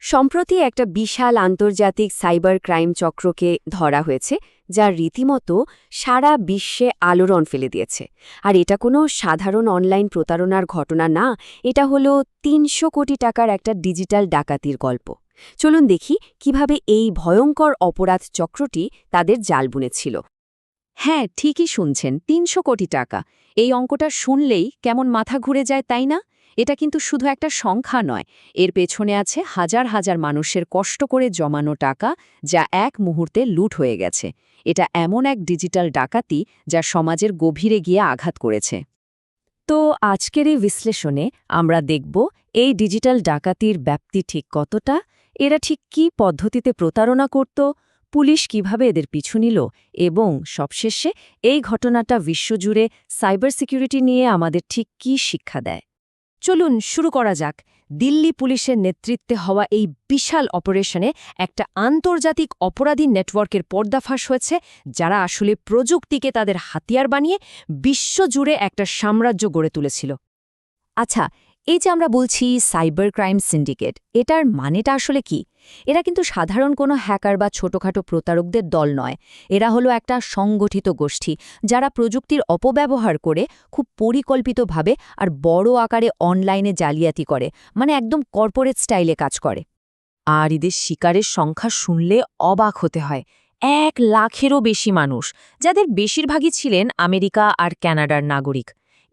সম্প্রতি একটা বিশাল আন্তর্জাতিক সাইবার ক্রাইম চক্রকে ধরা হয়েছে, যা রীতিমতো সারা বিশ্বে আলোড়ন ফেলে দিয়েছে। আর এটা কোনো সাধারণ অনলাইন প্রতারণার ঘটনা না, এটা হলো ৩০০ কোটি টাকার একটা ডিজিটাল ডাকাতির গল্প। চলুন দেখি কিভাবে এই ভয়ঙ্কর অপরাধ চক্রটি তাদের জাল বুনেছিল। হ্যাঁ, ঠিকই শুনছেন, ৩০০ কোটি টাকা। এই অঙ্কটা শুনলেই কেমন মাথা ঘুরে যায়, তাই না? এটা কিন্তু শুধু একটা সংখ্যা নয়, এর পেছনে আছে হাজার হাজার মানুষের কষ্ট করে জমানো টাকা, যা এক মুহূর্তে লুট হয়ে গেছে। এটা এমন এক ডিজিটাল ডাকাতি যা সমাজের গভীরে গিয়ে আঘাত করেছে। তো আজকের এই বিশ্লেষণে আমরা দেখব এই ডিজিটাল ডাকাতির ব্যাপ্তি ঠিক কতটা, এরা ঠিক কী পদ্ধতিতে প্রতারণা করত, পুলিশ কিভাবে এদের পিছু নিল, এবং সবশেষে এই ঘটনাটা বিশ্বজুড়ে সাইবার সিকিউরিটি নিয়ে আমাদের ঠিক কী শিক্ষা দেয়। চলুন শুরু করা যাক। দিল্লি পুলিশের নেতৃত্বে হওয়া এই বিশাল অপারেশনে একটা আন্তর্জাতিক অপরাধী নেটওয়ার্কের পর্দাফাঁস হয়েছে, যারা আসলে প্রযুক্তিকে তাদের হাতিয়ার বানিয়ে বিশ্বজুড়ে একটা সাম্রাজ্য গড়ে তুলেছিল। আচ্ছা, এই যে আমরা বলছি সাইবার ক্রাইম সিন্ডিকেট, এটার মানেটা আসলে কি? এরা কিন্তু সাধারণ কোনো হ্যাকার বা ছোটখাটো প্রতারকদের দল নয়। এরা হলো একটা সংগঠিত গোষ্ঠী, যারা প্রযুক্তির অপব্যবহার করে খুব পরিকল্পিতভাবে আর বড় আকারে অনলাইনে জালিয়াতি করে, মানে একদম কর্পোরেট স্টাইলে কাজ করে। আর এদের শিকারের সংখ্যা শুনলে অবাক হতে হয়। ১,০০,০০০-এরও বেশি মানুষ, যাদের বেশিরভাগই ছিলেন আমেরিকা আর কানাডার নাগরিক।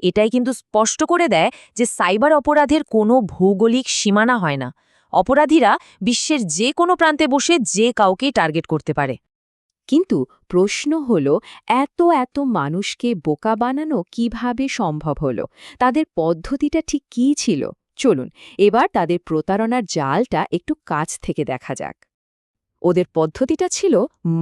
এটাই কিন্তু স্পষ্ট করে দেয় যে সাইবার অপরাধের কোনো ভৌগোলিক সীমানা হয় না। অপরাধীরা বিশ্বের যে কোনো প্রান্তে বসে যে কাউকেই টার্গেট করতে পারে। কিন্তু প্রশ্ন হলো, এত মানুষকে বোকা বানানো কিভাবে সম্ভব হলো? তাদের পদ্ধতিটা ঠিক কী ছিল? চলুন এবার তাদের প্রতারণার জালটা একটু কাছ থেকে দেখা যাক। ওদের পদ্ধতিটা ছিল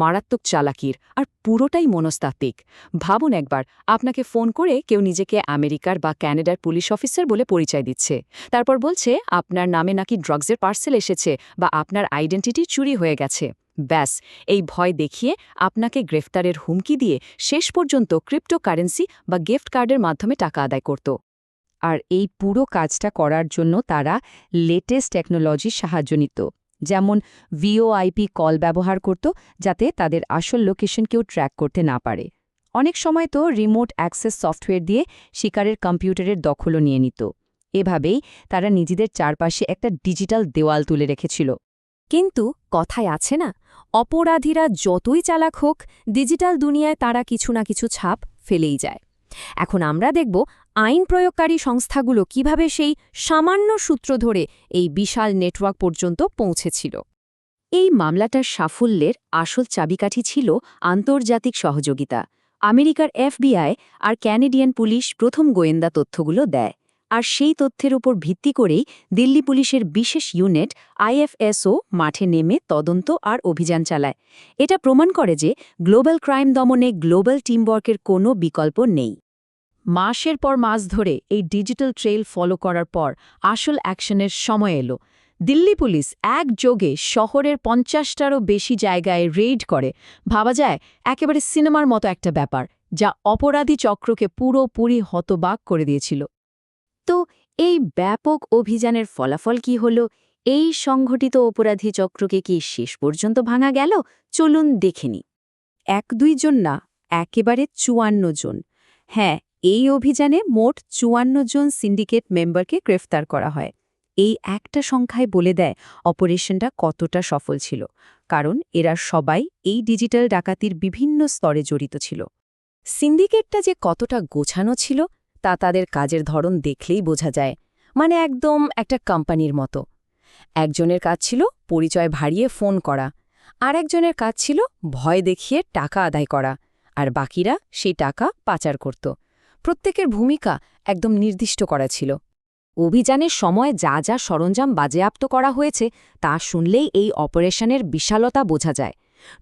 মারাত্মক চালাকির আর পুরোটাই মনস্তাত্ত্বিক। ভাবুন একবার, আপনাকে ফোন করে কেউ নিজেকে আমেরিকার বা ক্যানাডার পুলিশ অফিসার বলে পরিচয় দিচ্ছে। তারপর বলছে আপনার নামে নাকি ড্রাগসের পার্সেল এসেছে বা আপনার আইডেন্টিটি চুরি হয়ে গেছে। ব্যাস, এই ভয় দেখিয়ে আপনাকে গ্রেফতারের হুমকি দিয়ে শেষ পর্যন্ত ক্রিপ্টোকারেন্সি বা গিফট কার্ডের মাধ্যমে টাকা আদায় করত। আর এই পুরো কাজটা করার জন্য তারা লেটেস্ট টেকনোলজির সাহায্য নিত, যেমন ভিওআইপি কল ব্যবহার করত, যাতে তাদের আসল লোকেশন কেউ ট্র্যাক করতে না পারে। অনেক সময় তো রিমোট অ্যাক্সেস সফটওয়্যার দিয়ে শিকারের কম্পিউটারের দখলও নিয়ে নিত। এভাবেই তারা নিজেদের চারপাশে একটা ডিজিটাল দেওয়াল তুলে রেখেছিল। কিন্তু কথায় আছে না, অপরাধীরা যতই চালাক হোক, ডিজিটাল দুনিয়ায় তারা কিছু না কিছু ছাপ ফেলেই যায়। এখন আমরা দেখব আইন প্রয়োগকারী সংস্থাগুলো কিভাবে সেই সামান্য সূত্র ধরে এই বিশাল নেটওয়ার্ক পর্যন্ত পৌঁছেছিল। এই মামলাটার সাফল্যের আসল চাবিকাঠি ছিল আন্তর্জাতিক সহযোগিতা। আমেরিকার এফবিআই আর ক্যানাডিয়ান পুলিশ প্রথম গোয়েন্দা তথ্যগুলো দেয়, আর সেই তথ্যের উপর ভিত্তি করেই দিল্লি পুলিশের বিশেষ ইউনিট আইএফএসও মাঠে নেমে তদন্ত আর অভিযান চালায়। এটা প্রমাণ করে যে গ্লোবাল ক্রাইম দমনে গ্লোবাল টিমওয়ার্কের কোনো বিকল্প নেই। মাসের পর মাস ধরে এই ডিজিটাল ট্রেইল ফলো করার পর আসল অ্যাকশনের সময় এলো। দিল্লি পুলিশ একযোগে শহরের ৫০টারও বেশি জায়গায় রেইড করে। ভাবা যায় একেবারে সিনেমার মতো একটা ব্যাপার, যা অপরাধী চক্রকে পুরোপুরি হতবাক করে দিয়েছিল। তো এই ব্যাপক অভিযানের ফলাফল কি হলো? এই সংগঠিত অপরাধী চক্রকে কি শেষ পর্যন্ত ভাঙা গেল? চলুন দেখে নিই। ১-২ জন না, একেবারে ৫৪ জন। হ্যাঁ, এই অভিযানে মোট ৫৪ জন সিন্ডিকেট মেম্বারকে গ্রেফতার করা হয়। এই একটা সংখ্যায় বলে দেয় অপারেশনটা কতটা সফল ছিল, কারণ এরা সবাই এই ডিজিটাল ডাকাতির বিভিন্ন স্তরে জড়িত ছিল। সিন্ডিকেটটা যে কতটা গোছানো ছিল তা তাদের কাজের ধরন দেখলেই বোঝা যায়, মানে একদম একটা কোম্পানির মতো। একজনের কাজ ছিল পরিচয় ভাড়িয়ে ফোন করা, আর একজনের কাজ ছিল ভয় দেখিয়ে টাকা আদায় করা, আর বাকিরা সেই টাকা পাচার করত। প্রত্যেকের ভূমিকা একদম নির্দিষ্ট করা ছিল। অভিযানের সময় যা যা সরঞ্জাম বাজেয়াপ্ত করা হয়েছে তা শুনলেই এই অপারেশনের বিশালতা বোঝা যায়।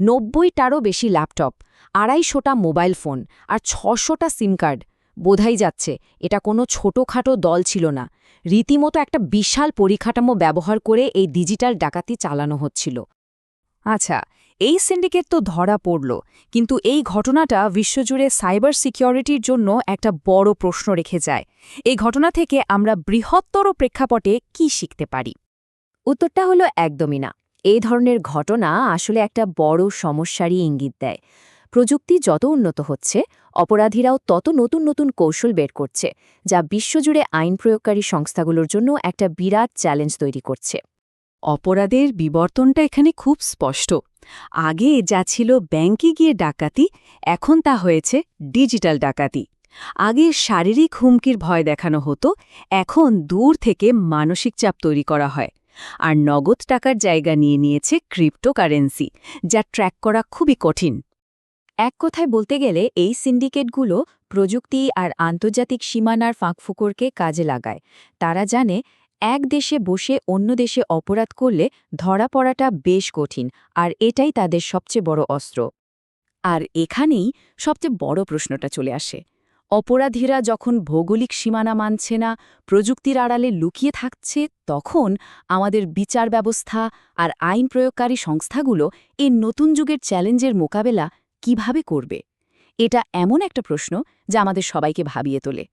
৯০টারও বেশি ল্যাপটপ, ২৫০টা মোবাইল ফোন আর ৬০০টা সিম কার্ড। বোঝাই যাচ্ছে এটা কোনো ছোটখাটো দল ছিল না, রীতিমতো একটা বিশাল পরিকাঠামো ব্যবহার করে এই ডিজিটাল ডাকাতি চালানো হচ্ছিল। আচ্ছা, এই সিন্ডিকেট তো ধরা পড়ল, কিন্তু এই ঘটনাটা বিশ্বজুড়ে সাইবার সিকিউরিটির জন্য একটা বড় প্রশ্ন রেখে যায়। এই ঘটনা থেকে আমরা বৃহত্তর প্রেক্ষাপটে কি শিখতে পারি? উত্তরটা হলো একদমই না। এই ধরনের ঘটনা আসলে একটা বড় সমস্যারই ইঙ্গিত দেয়। প্রযুক্তি যত উন্নত হচ্ছে, অপরাধীরাও তত নতুন নতুন কৌশল বের করছে, যা বিশ্বজুড়ে আইন প্রয়োগকারী সংস্থাগুলোর জন্য একটা বিরাট চ্যালেঞ্জ তৈরি করছে। অপরাধের বিবর্তনটা এখানে খুব স্পষ্ট। আগে যা ছিল ব্যাংকে গিয়ে ডাকাতি, এখন তা হয়েছে ডিজিটাল ডাকাতি। আগে শারীরিক হুমকির ভয় দেখানো হতো, এখন দূর থেকে মানসিক চাপ তৈরি করা হয়। আর নগদ টাকার জায়গা নিয়ে নিয়েছে ক্রিপ্টোকারেন্সি, যা ট্র্যাক করা খুবই কঠিন। এক কথায় বলতে গেলে এই সিন্ডিকেটগুলো প্রযুক্তি আর আন্তর্জাতিক সীমানার ফাঁকফোকরকে কাজে লাগায়। তারা জানে এক দেশে বসে অন্য দেশে অপরাধ করলে ধরা পড়াটা বেশ কঠিন, আর এটাই তাদের সবচেয়ে বড় অস্ত্র। আর এখানেই সবচেয়ে বড় প্রশ্নটা চলে আসে। অপরাধীরা যখন ভৌগোলিক সীমানা মানছে না, প্রযুক্তির আড়ালে লুকিয়ে থাকছে, তখন আমাদের বিচার ব্যবস্থা আর আইন প্রয়োগকারী সংস্থাগুলো এই নতুন যুগের চ্যালেঞ্জের মোকাবেলা কিভাবে করবে? এটা এমন একটা প্রশ্ন যা আমাদের সবাইকে ভাবিয়ে তোলে।